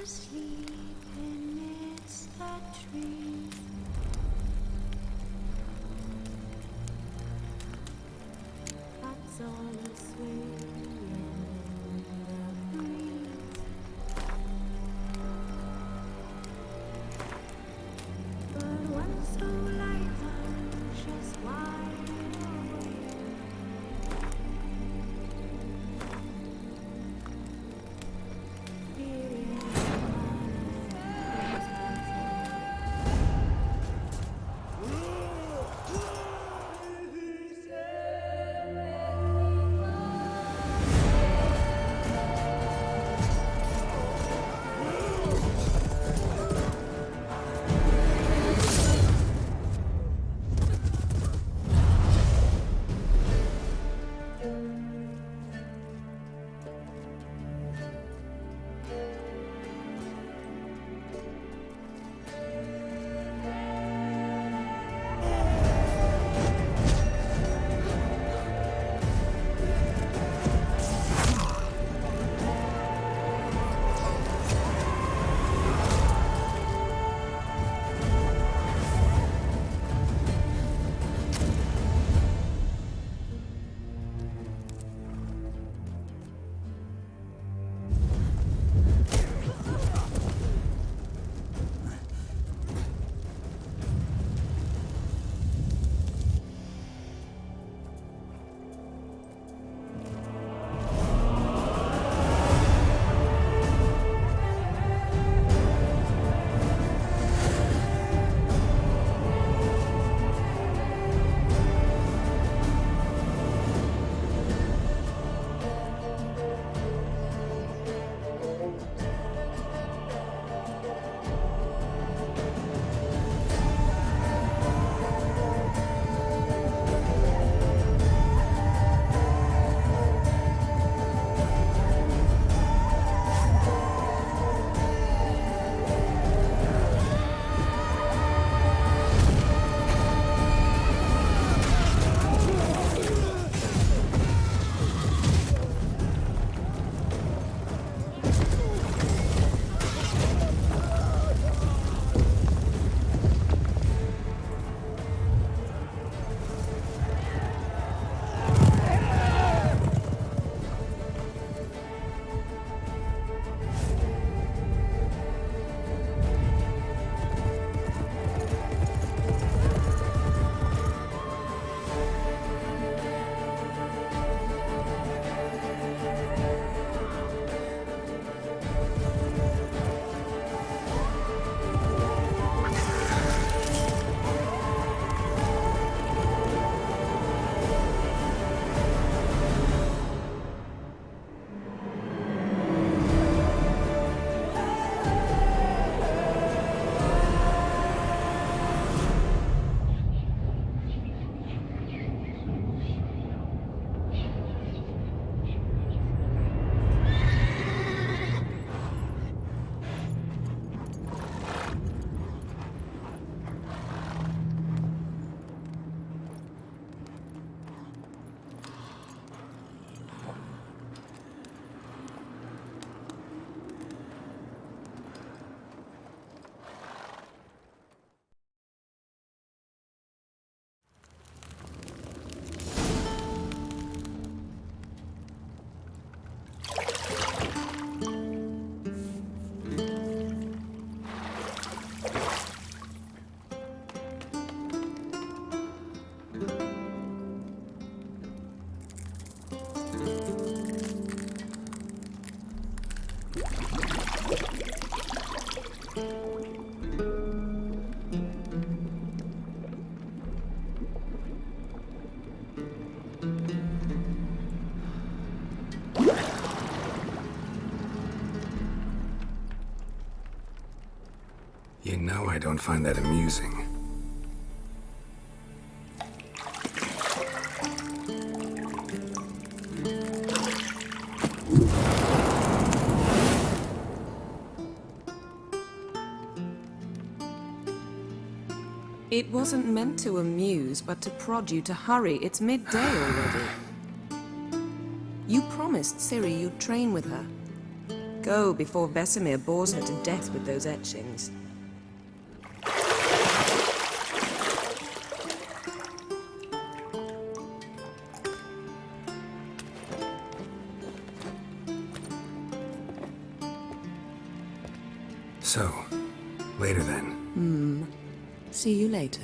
sleep amidst the trees. That's all swaying in the breeze. But one so light, just wide awake. You know I don't find that amusing. It wasn't meant to amuse, but to prod you to hurry. It's midday already. You promised Ciri you'd train with her. Go before Vesemir bores her to death with those etchings. So, later then. See you later.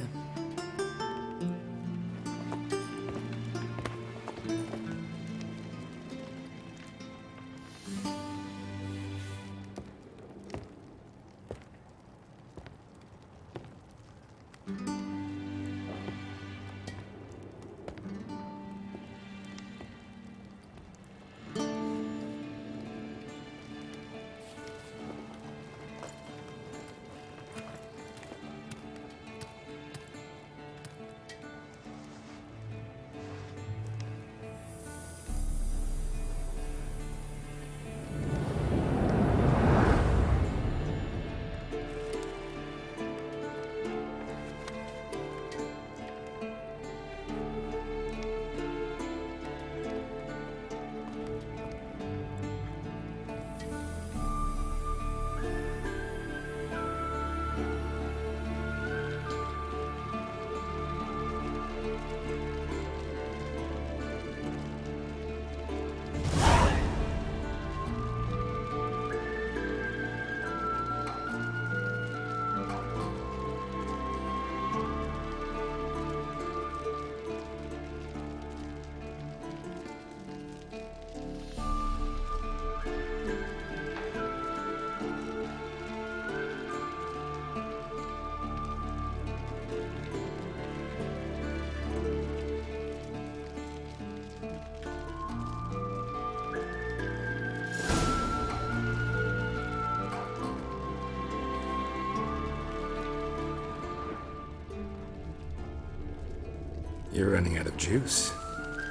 You're running out of juice.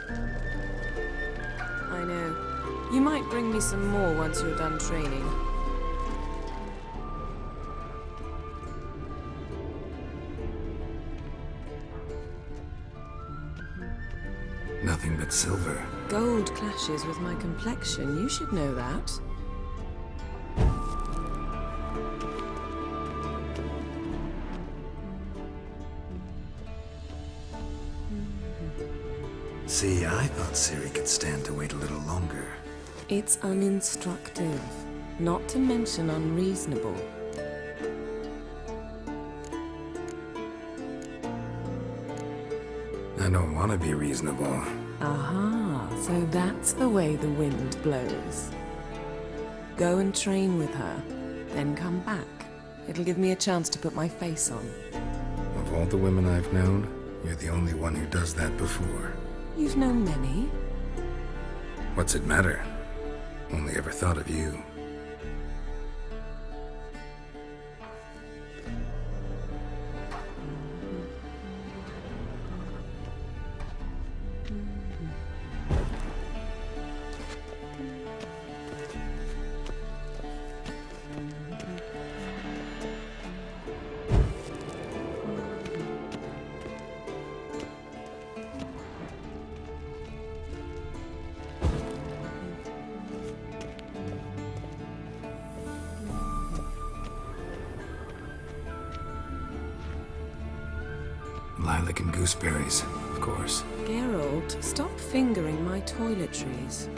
I know. You might bring me some more once you're done training. Nothing but silver. Gold clashes with my complexion. You should know that. See, I thought Ciri could stand to wait a little longer. It's uninstructive, not to mention unreasonable. I don't want to be reasonable. Aha, so that's the way the wind blows. Go and train with her, then come back. It'll give me a chance to put my face on. Of all the women I've known, you're the only one who does that before. You've known many. What's it matter? Only ever thought of you. Lilac and gooseberries, of course. Geralt, stop fingering my toiletries.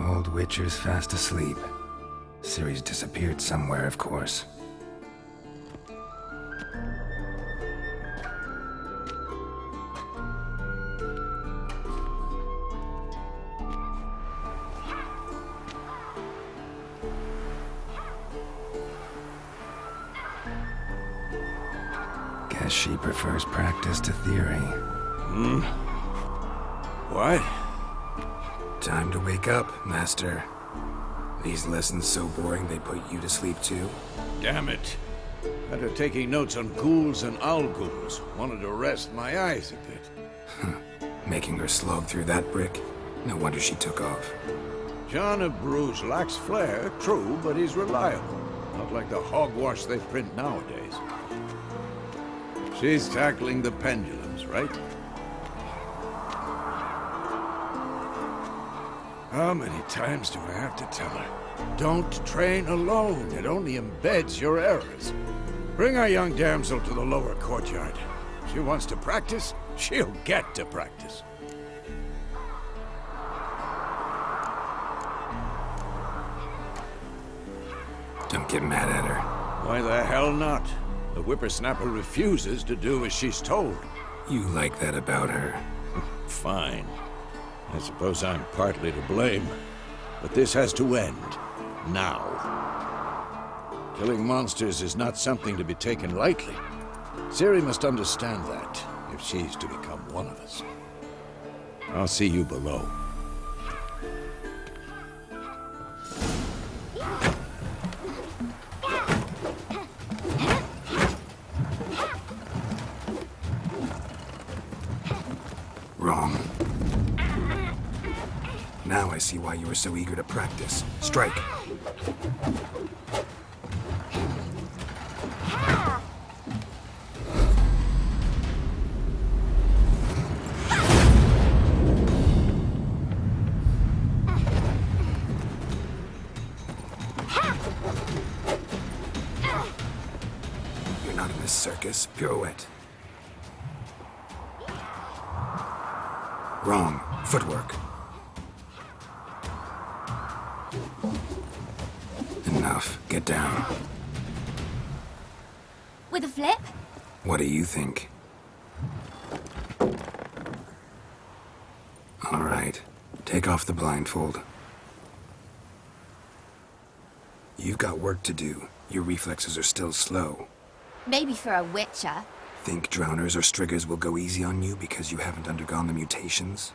Old Witcher's fast asleep. Ciri's disappeared somewhere, of course. Guess she prefers practice to theory. What? Time to wake up, Master. These lessons so boring they put you to sleep too? Damn it. After taking notes on ghouls and owl-ghouls, wanted to rest my eyes a bit. Making her slog through that brick? No wonder she took off. John of Bruges lacks flair, true, but he's reliable. Not like the hogwash they print nowadays. She's tackling the pendulums, right? How many times do I have to tell her? Don't train alone. It only embeds your errors. Bring our young damsel to the lower courtyard. She wants to practice, she'll get to practice. Don't get mad at her. Why the hell not? The whippersnapper refuses to do as she's told. You like that about her. Fine. I suppose I'm partly to blame. But this has to end. Now. Killing monsters is not something to be taken lightly. Ciri must understand that, if she's to become one of us. I'll see you below. Wrong. Now I see why you were so eager to practice. Strike. You're not in this circus. Pirouette. Wrong. Footwork. Enough. Get down. With a flip? What do you think? All right. Take off the blindfold. You've got work to do. Your reflexes are still slow. Maybe for a witcher. Think drowners or striggers will go easy on you because you haven't undergone the mutations?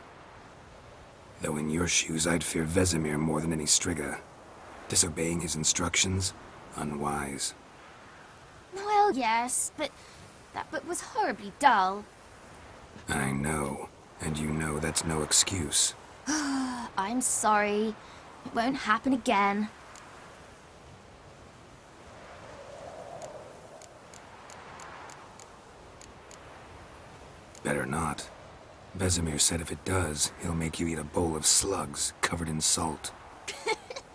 Though in your shoes, I'd fear Vesemir more than any strigger. Disobeying his instructions? Unwise. Well, yes, but that book was horribly dull. I know. And you know that's no excuse. I'm sorry. It won't happen again. Better not. Vesemir said if it does, he'll make you eat a bowl of slugs covered in salt.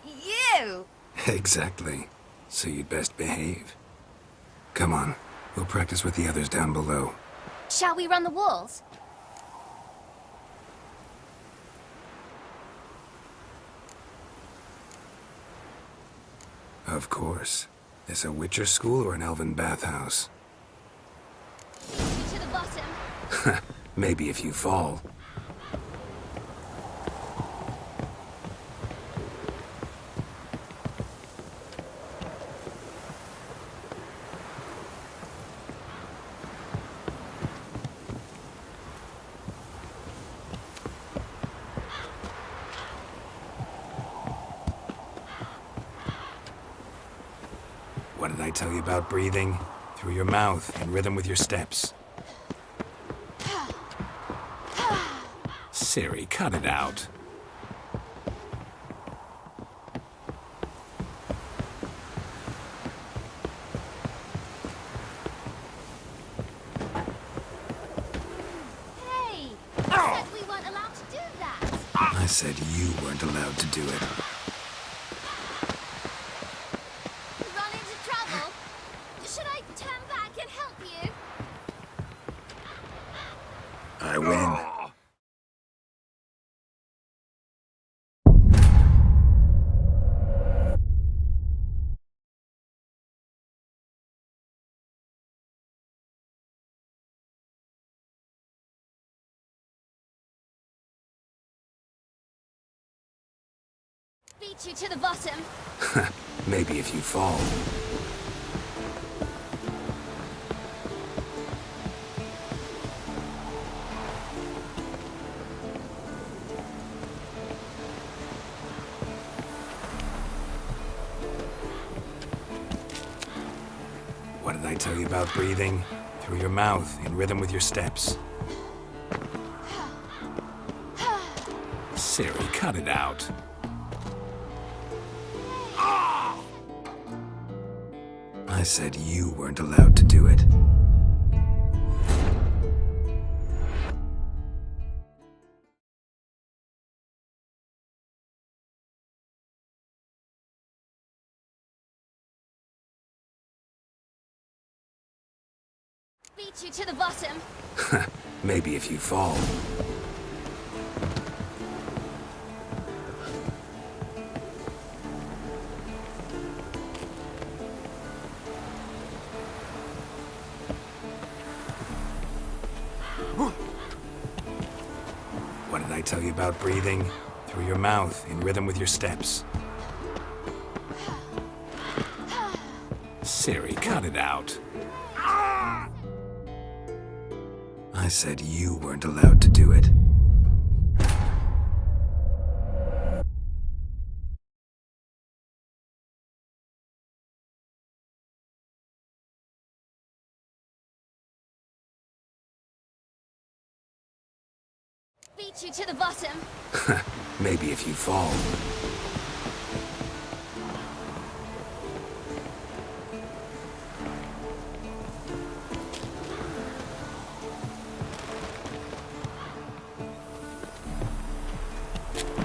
You! Exactly. So you'd best behave. Come on. We'll practice with the others down below. Shall we run the walls? Of course. This a Witcher school or an elven bathhouse? To the bottom. Maybe if you fall. What did I tell you about breathing? Through your mouth, in rhythm with your steps. Ciri, cut it out. Hey! You said we weren't allowed to do that. I said you weren't allowed to do it. Run into trouble? Should I turn back and help you? I win. Beat you to the bottom. Maybe if you fall. did I tell you about breathing? Through your mouth, in rhythm with your steps. Siri, cut it out. I said you weren't allowed to do it. Beat you to the bottom. Maybe if you fall. What did I tell you about breathing? Through your mouth, in rhythm with your steps. Siri, cut it out. I said you weren't allowed to do it. Beat you to the bottom. Maybe if you fall.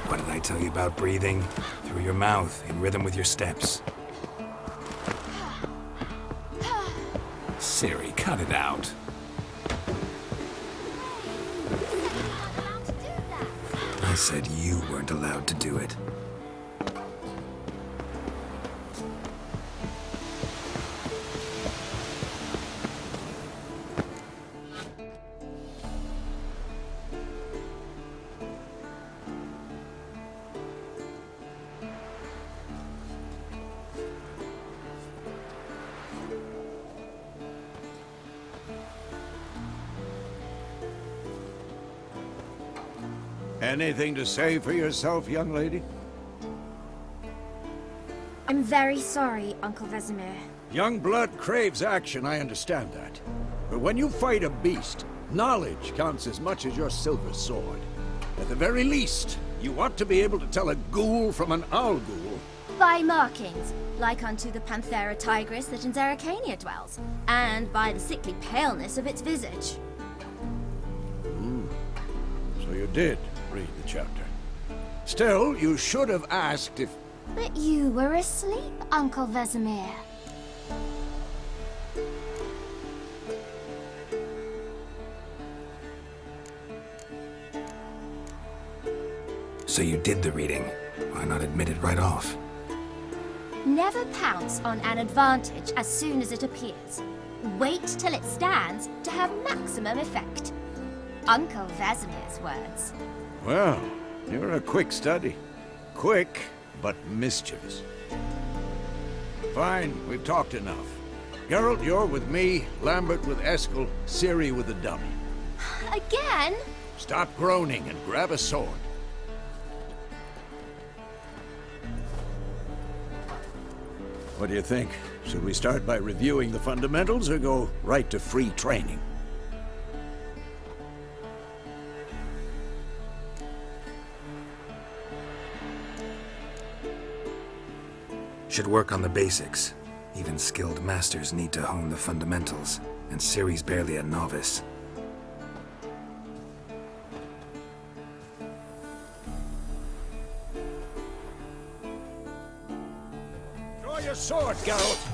What did I tell you about breathing? Through your mouth, in rhythm with your steps. Siri, cut it out. I said you weren't allowed to do it. Anything to say for yourself, young lady? I'm very sorry, Uncle Vesemir. Young blood craves action, I understand that. But when you fight a beast, knowledge counts as much as your silver sword. At the very least, you ought to be able to tell a ghoul from an owl ghoul. By markings, like unto the Panthera tigris that in Zeracania dwells, and by the sickly paleness of its visage. So you did read the chapter. Still, you should have asked if... But you were asleep, Uncle Vesemir. So you did the reading. Why not admit it right off? Never pounce on an advantage as soon as it appears. Wait till it stands to have maximum effect. Uncle Vesemir's words. Well, you're a quick study. Quick, but mischievous. Fine, we've talked enough. Geralt, you're with me, Lambert with Eskel, Ciri with the dummy. Again? Stop groaning and grab a sword. What do you think? Should we start by reviewing the fundamentals or go right to free training? Should work on the basics. Even skilled masters need to hone the fundamentals, and Ciri's barely a novice. Draw your sword, Geralt!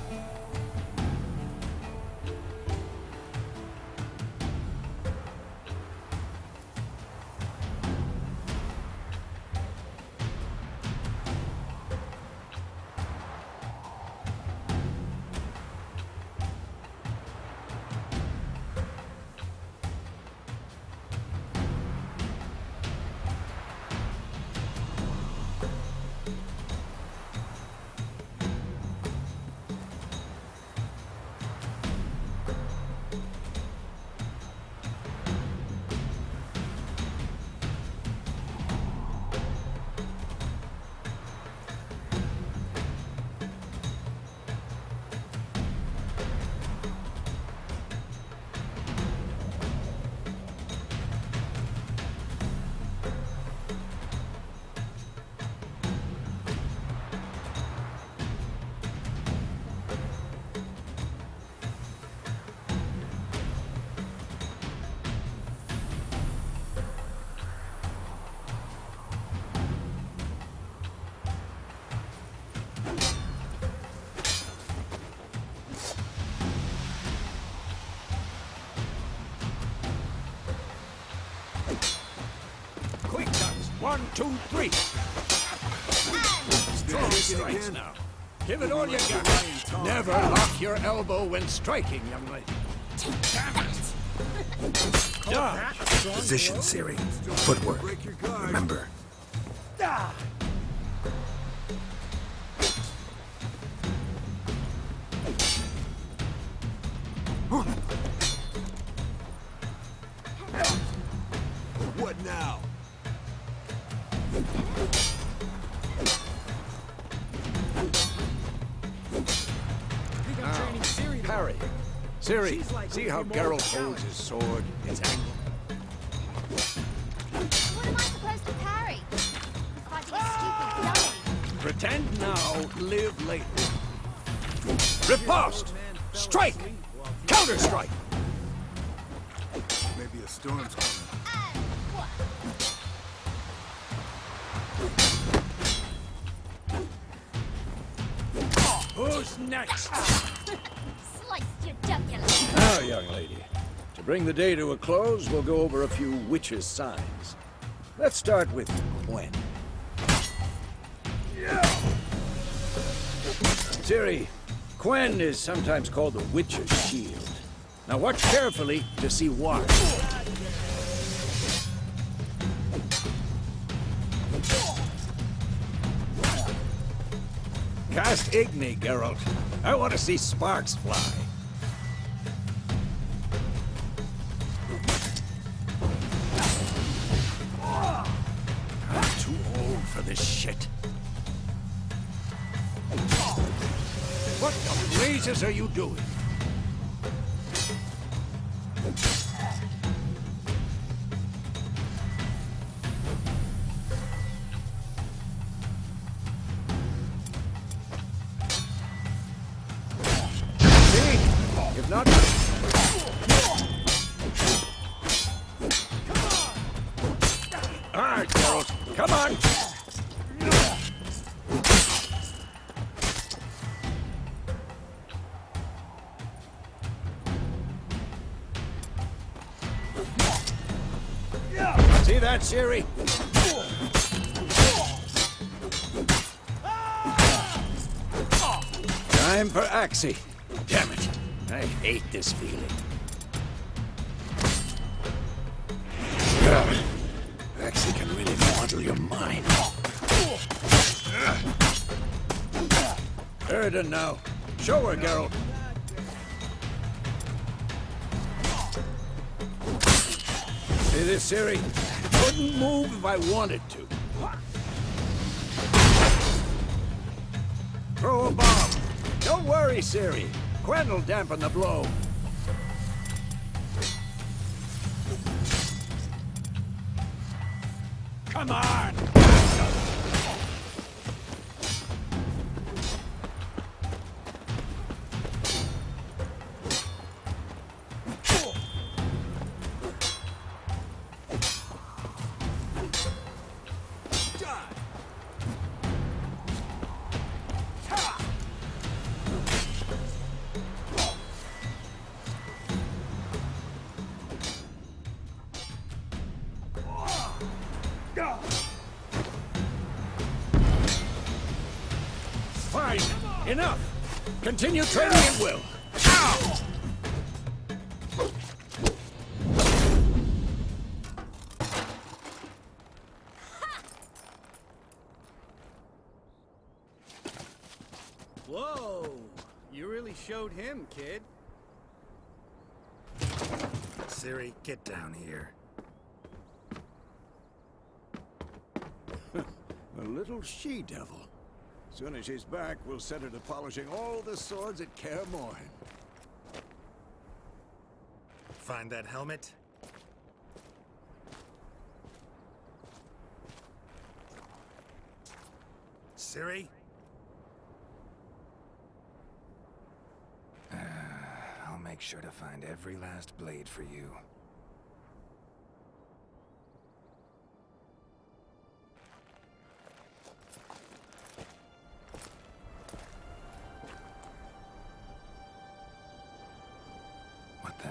1, 2, 3. Strong strikes now. Give it all you got. Never lock your elbow when striking, young lady. Damn it! Dodge. Position, Siri. Footwork. Remember. What now? Parry. Siri, see how Geralt holds his sword, its angle? What am I supposed to parry? I'm fighting a stupid dummy. Pretend now, live later. Riposte! Strike! Counter-strike! Maybe a storm's coming. Who's next? Sliced your jugular. Now, young lady, to bring the day to a close, we'll go over a few witches' signs. Let's start with Gwen. Ciri, Gwen is sometimes called the Witch's Shield. Now watch carefully to see why. Cast Igni, Geralt. I want to see sparks fly. I'm too old for this shit. What the blazes are you doing? See? If not... All right, Geralt. Come on! See that, Ciri? Time for Axie. Damn it. I hate this feeling. Axie can really muddle your mind. Erden now. Show her, Geralt. See this, Ciri? Couldn't move if I wanted to. Throw a bomb. Don't worry, Ciri. Gwen will dampen the blow. Come on! Fine. Enough. Continue training at will. Ow! Whoa! You really showed him, kid. Ciri, get down here. A little she-devil. Soon as she's back, we'll set her to polishing all the swords at Kaer Morhen. Find that helmet? Ciri? I'll make sure to find every last blade for you. What the?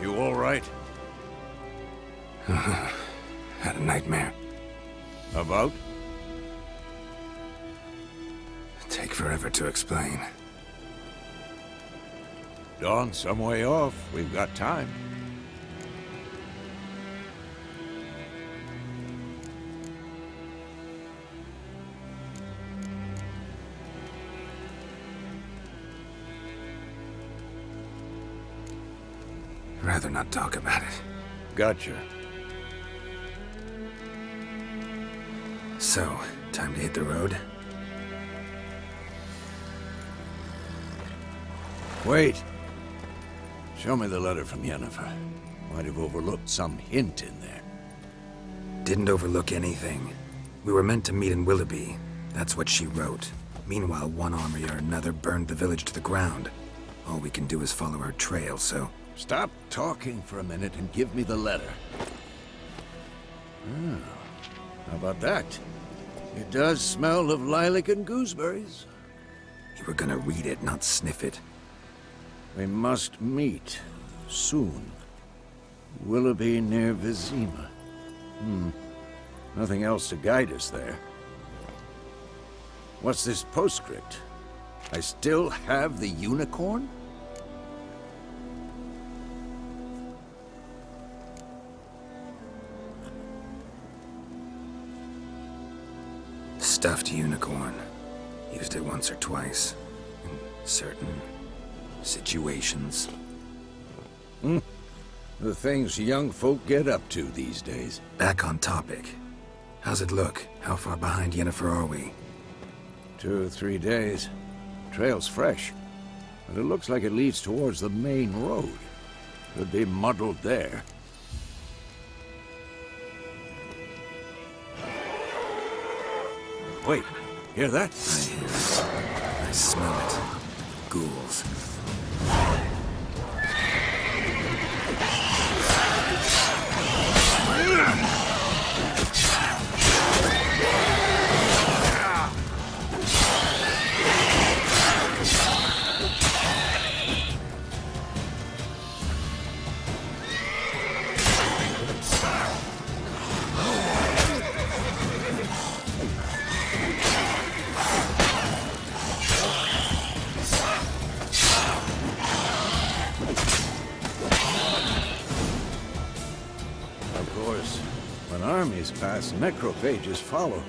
You all right? Had a nightmare. About? Take forever to explain. Dawn's some way off. We've got time. Rather not talk about it. Gotcha. So, time to hit the road? Wait. Show me the letter from Yennefer. Might have overlooked some hint in there. Didn't overlook anything. We were meant to meet in Willoughby. That's what she wrote. Meanwhile, one army or another burned the village to the ground. All we can do is follow her trail, so... Stop talking for a minute and give me the letter. Oh, how about that? It does smell of lilac and gooseberries. You were gonna read it, not sniff it. We must meet. Soon. Willoughby near Vizima. Nothing else to guide us there. What's this postscript? I still have the unicorn? Stuffed unicorn. Used it once or twice. In certain situations. The things young folk get up to these days. Back on topic. How's it look? How far behind Yennefer are we? 2 or 3 days. Trail's fresh. But it looks like it leads towards the main road. Could be muddled there. Wait, hear that? I hear it. I smell it. Ghouls. When armies pass, necrophages follow.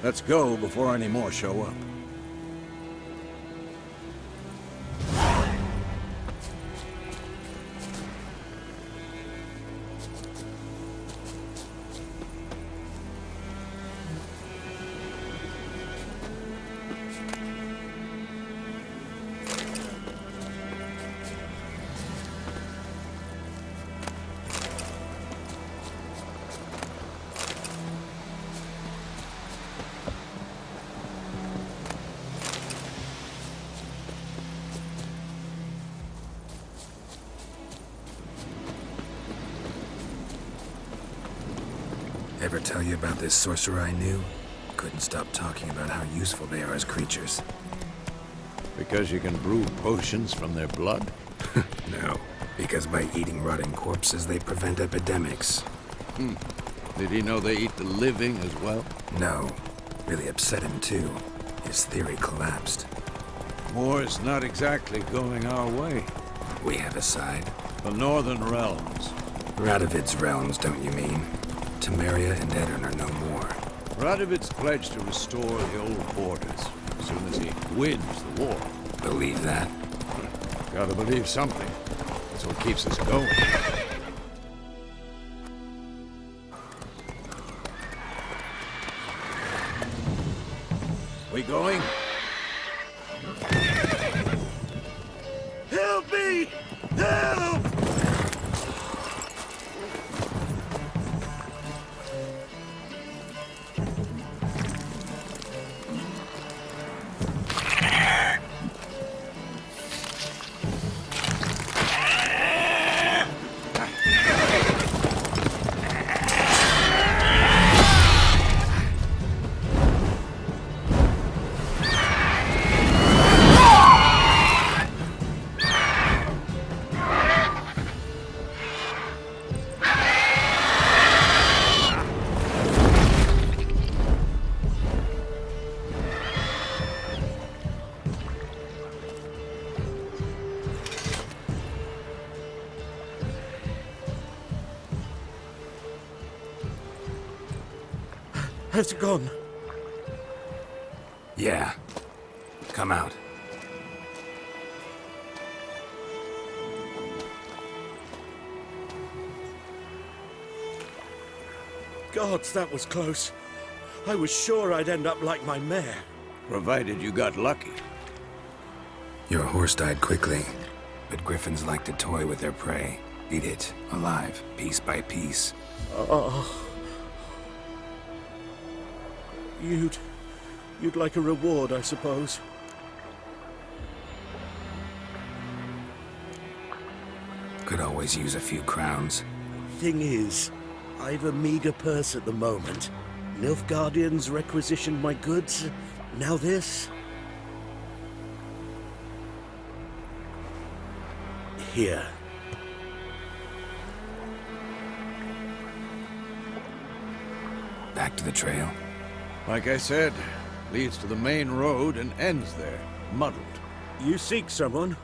Let's go before any more show up. Ever tell you about this sorcerer I knew? Couldn't stop talking about how useful they are as creatures. Because you can brew potions from their blood? No, because by eating rotting corpses, they prevent epidemics. Did he know they eat the living as well? No, really upset him too. His theory collapsed. War's not exactly going our way. We have a side. The Northern Realms. Radovid's realms, don't you mean? Temeria and Edirn are no more. Radovid's pledged to restore the old borders as soon as he wins the war. Believe that? Gotta believe something. That's what keeps us going. We going? Help me! Help! Has it gone? Yeah. Come out. Gods, that was close. I was sure I'd end up like my mare. Provided you got lucky. Your horse died quickly, but griffins like to toy with their prey. Eat it, alive, piece by piece. Oh. You'd like a reward, I suppose. Could always use a few crowns. Thing is, I've a meager purse at the moment. Nilfgaardians requisitioned my goods. Now this. Here. Back to the trail. Like I said, leads to the main road and ends there, muddled. You seek someone?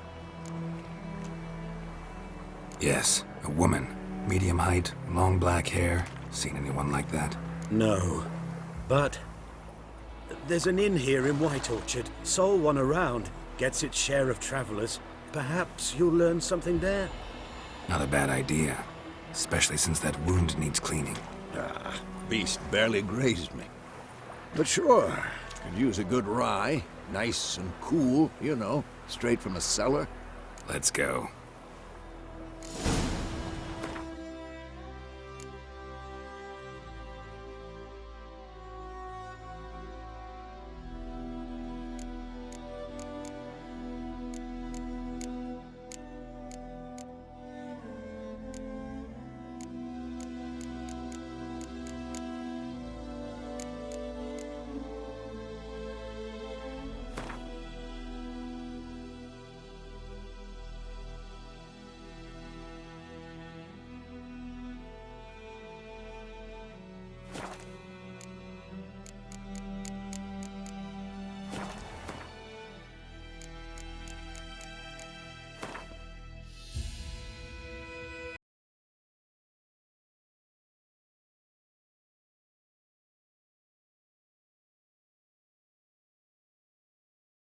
Yes, a woman. Medium height, long black hair. Seen anyone like that? No. But there's an inn here in White Orchard. Sole one around. Gets its share of travelers. Perhaps you'll learn something there? Not a bad idea. Especially since that wound needs cleaning. Beast barely grazed me. But sure, could use a good rye. Nice and cool, you know, straight from a cellar. Let's go.